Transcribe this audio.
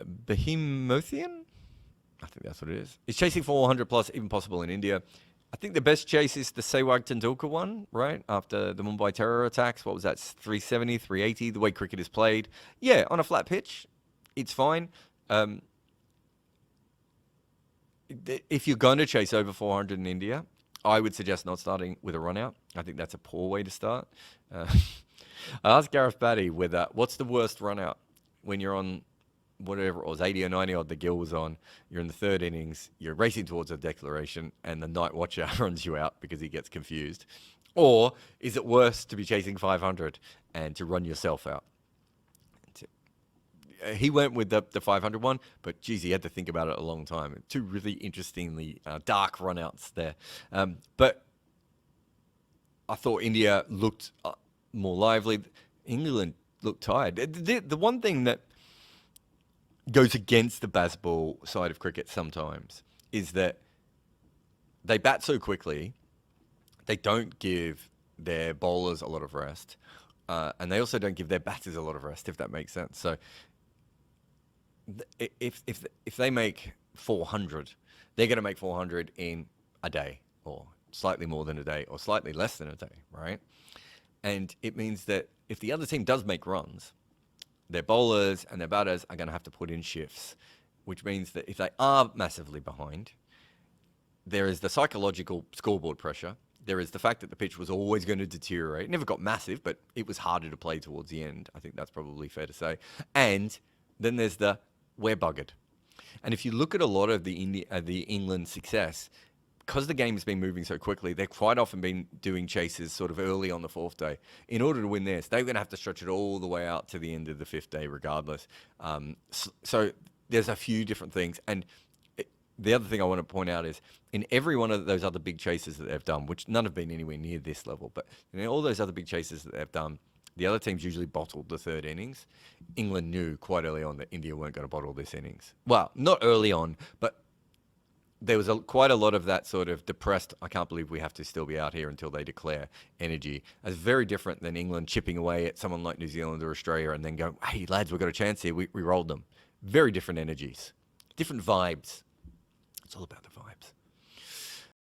Behemouthian? I think that's what it is. It's chasing 400 plus, even possible in India. I think the best chase is the Sehwag Tendulkar one, right? After the Mumbai terror attacks. What was that? 370, 380, the way cricket is played. Yeah, on a flat pitch, it's fine. If you're going to chase over 400 in India, I would suggest not starting with a run out. I think that's a poor way to start. I asked Gareth Batty what's the worst run out when you're on whatever it was, 80 or 90 odd the Gill was on, you're in the third innings, you're racing towards a declaration, and the night watcher runs you out because he gets confused? Or is it worse to be chasing 500 and to run yourself out? He went with the 500 one, but geez, he had to think about it a long time. Two really interestingly dark runouts there. But I thought India looked more lively. England looked tired. The one thing that goes against the baseball side of cricket sometimes is that they bat so quickly, they don't give their bowlers a lot of rest, and they also don't give their batters a lot of rest, if that makes sense. So if they make 400, they're going to make 400 in a day, or slightly more than a day, or slightly less than a day, right? And it means that if the other team does make runs, their bowlers and their batters are going to have to put in shifts, which means that if they are massively behind, there is the psychological scoreboard pressure. There is the fact that the pitch was always going to deteriorate. It never got massive, but it was harder to play towards the end. I think that's probably fair to say. And then there's the we're buggered. And if you look at a lot of the England success, because the game has been moving so quickly, they've quite often been doing chases sort of early on the fourth day. In order to win this, they're going to have to stretch it all the way out to the end of the fifth day regardless. So there's a few different things. And the other thing I want to point out is in every one of those other big chases that they've done, which none have been anywhere near this level, but in all those other big chases that they've done, the other teams usually bottled the third innings. England knew quite early on that India weren't going to bottle this innings. Well, not early on, but there was quite a lot of that sort of depressed, I can't believe we have to still be out here until they declare energy. It's very different than England chipping away at someone like New Zealand or Australia and then go, hey, lads, we've got a chance here. We rolled them. Very different energies, different vibes. It's all about the vibes.